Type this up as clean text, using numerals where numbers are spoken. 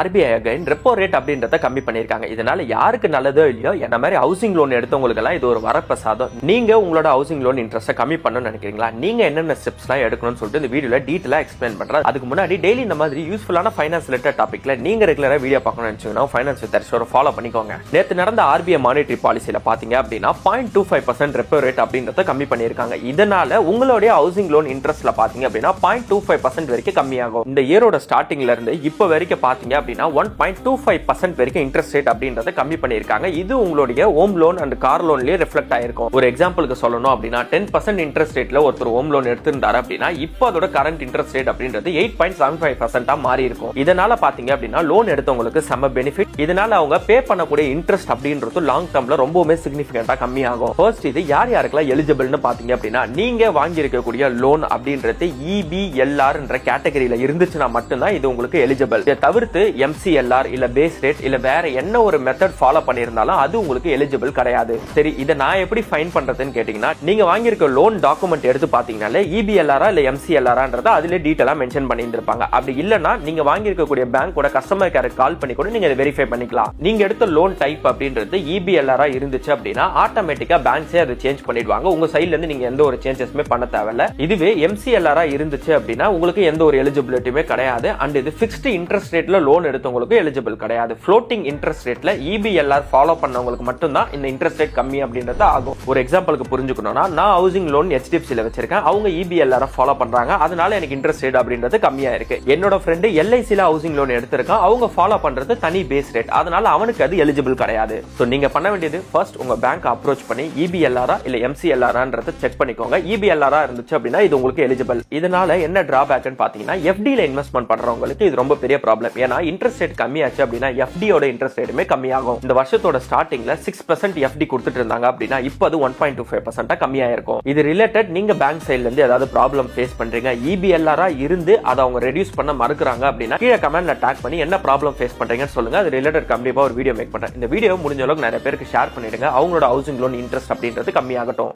RBI again repo rate அப்படின்றத கம்மி பண்ணிருக்காங்க. இதனால யாருக்கு நல்லதோ இல்லையோ என்ன மாதிரி ஹவுசிங் லோன் எடுத்தவங்களுக்கு எல்லாம் இது ஒரு வரப்பிரசாதம். நீங்க உங்களோட ஹவுசிங் லோன் இன்ட்ரெஸ்ட் கம்மி பண்ணணும்னு நினைக்கிறீங்களா? நீங்க என்னென்ன ஸ்டெப்ஸ்லாம் எடுக்கணும்னு சொல்லிட்டு இந்த வீடியோல டீடைலா எக்ஸ்பிளைன் பண்றேன். அதுக்கு முன்னாடி டெய்லி இந்த மாதிரி யூஸ்ஃபுல்லான ஃபைனான்ஸ் ரிலேட்டட் டாபிக்ல நீங்க ரெகுலரா வீடியோ பார்க்கணும்னு நினைச்சீங்கன்னா ஃபைனான்ஸ் வித் ஹர்ஷோட ஃபாலோ பண்ணிக்கோங்க. நேத்து நடந்த RBI மானிட்டரி பாலிசியில பாத்தீங்க அப்படின்னா 0.25% ரெப்போ ரேட் அப்படின்றத கம்மி பண்ணிருக்காங்க. இதனால உங்களுடைய ஹவுசிங் லோன் இன்ட்ரெஸ்ட்ல பாத்தீங்க அப்படின்னா 0.25% வரைக்கும் கம்மியாகும். இந்த இயரோட ஸ்டார்டிங்ல இருந்து இப்ப வரைக்கும் பாத்தீங்க அப்படின்னா 1.25% வரைக்கும் இன்ட்ரெஸ்ட் ரேட் அப்படின்றத கம்மி பண்ணிருக்காங்க. இது உங்களுடைய ஹோம் லோன் அண்ட் கார் லோன்லயே ரிஃப்ளெக்ட் ஆயிருக்கும். ஒரு எக்ஸாம்பிளுக்கு சொல்லணும் அப்படின்னா 10% இன்ட்ரெஸ்ட் ரேட்ல ஒருத்தர் ஹோம் லோன் எடுத்திருந்தாரு அப்படின்னா இப்போ அதோட கரண்ட் இன்ட்ரெஸ்ட் ரேட் அப்படின்றது 8.75% மாறி இருக்கும். இதனால பாத்தீங்க அப்படின்னா லோன் எடுத்தவங்களுக்கு செம பெனிஃபிட். இதனால அவங்க பே பண்ணக்கூடிய இன்ட்ரெஸ்ட் அப்படின்றது லாங் டர்ம்ல ரொம்பவே சிக்னிஃபிகண்டா கம்மியாகும். ஃபர்ஸ்ட் இது யார் யாருக்கெல்லாம் எலிஜிபிள்னு பாத்தீங்க அப்படின்னா நீங்க வாங்கி இருக்கக்கூடிய லோன் அப்படின்றது EBLR என்ற கேட்டகரியில இருந்துச்சுன்னா மட்டும்தான் இது உங்களுக்கு எலிஜிபிள். இதை தவிர்த்து MCLR இல்ல பேஸ் ரேட் இல்ல வேற என்ன ஒரு மெத்தட் ஃபாலோ பண்ணிருந்தாலும் அது உங்களுக்கு எலிஜிபிள் கிடையாது. சரி, இதை நான் எப்படி ஃபைன் பண்றதுன்னு கேட்டீங்கன்னா நீங்க வாங்கியிருக்க லோன் டாக்குமெண்ட் எடுத்து பாத்தீங்கன்னாலே EBLR இல்ல MCLR அதுல டீடைலா மென்ஷன் பண்ணியிருப்பாங்க. அப்படி இல்லனா நீங்க வாங்கியிருக்கக்கூடிய பேங்கோட கஸ்டமர் கேருக்கு கால் பண்ணி கூட நீங்க வெரிஃபை பண்ணிக்கலாம். நீங்க எடுத்த லோன் டைப் அப்படின்றது EBLR இருந்துச்சு அப்படின்னா ஆட்டோமேட்டிக்கா பேங்க்ஸே அதை சேஞ்ச் பண்ணிடுவாங்க. உங்க சைடுல இருந்து நீங்க எந்த ஒரு சேஞ்சஸ்மே பண்ண தேவையில்ல. இதுவே MCLR இருந்துச்சு அப்படின்னா உங்களுக்கு எந்த ஒரு எலிஜிபிலிட்டியுமே கிடையாது. அண்ட் இது ஃபிக்ஸ்ட் இன்ட்ரெஸ்ட் ரேட்ல லோன் எடுத்தவங்களுக்கு எலிஜிபிள் கிடையாது. ஃப்ளோட்டிங் இன்ட்ரெஸ்ட் ரேட்ல EBLR ஃபாலோ பண்ணவங்களுக்கு மட்டும் தான் இந்த இன்ட்ரெஸ்ட் ரேட் கம்மி அப்படின்றது ஆகும். ஒரு எக்ஸாம்பிளுக்கு புரிஞ்சுக்கணும்னா நான் ஹவுசிங் லோன் HDFCல வச்சிருக்கேன். அவங்க EBLR ஃபாலோ பண்றாங்க. அதனால எனக்கு இன்ட்ரெஸ்ட் ரேட் அப்படின்றது கம்மியா இருக்கு. என்னோட ஃப்ரெண்ட் LICல ஹவுசிங் லோன் எடுத்திருக்கான். அவங்க ஃபாலோ பண்றது தனி பேஸ் ரேட். அதனால அவனுக்கு அது எலிஜிபிள் கிடையாது. சோ நீங்க பண்ண வேண்டியது ஃபர்ஸ்ட் உங்க பேங்க் அப்ரோச் பண்ணி EBLR இல்ல MCLRன்றத செக் பண்ணிக்கோங்க. EBLR இருந்துச்சு அப்படின்னா இது உங்களுக்கு எலிஜிபிள். இதனால என்ன டிராபேக்னு பாத்தீங்கன்னா FDல இன்வெஸ்ட்மென்ட் பண்றவங்களுக்கு இது ரொம்ப பெரிய ப்ராப்ளம். ஏன்னா இன்ட்ரெஸ்ட் ரேட் கம்மியாச்சு அப்படின்னா FDயோட இன்ட்ரெஸ்ட் ரேட்டுமே கம்மியாகும். இந்த வருஷத்தோட ஸ்டார்டிங்ல 6% FD கொடுத்துட்டு இருந்தாங்க அப்படின்னா இப்போ அது 1.25% கம்மியாயிருக்கும். இது ரிலேட்டட் நீங்க பேங்க் சைடுல இருந்து ஏதாவது ப்ராப்ளம் ஃபேஸ் பண்றீங்க, EBLR இருந்து அதை அவங்க ரெடியூஸ் பண்ண மறுக்கிறாங்க அப்படின்னா கீழே கமெண்ட்ல டாக் பண்ணி என்ன ப்ராப்ளம் ஃபேஸ் பண்றீங்கன்னு சொல்லுங்க. அது ரிலேட்டட் கண்டிப்பா ஒரு வீடியோ மேக் பண்றேன். இந்த வீடியோ முடிஞ்ச அளவுக்கு நிறைய பேருக்கு ஷேர் பண்ணிடுங்க. அவங்களோட ஹவுசிங் லோன் இன்ட்ரெஸ்ட் அப்படின்றது கம்மியாகட்டும்.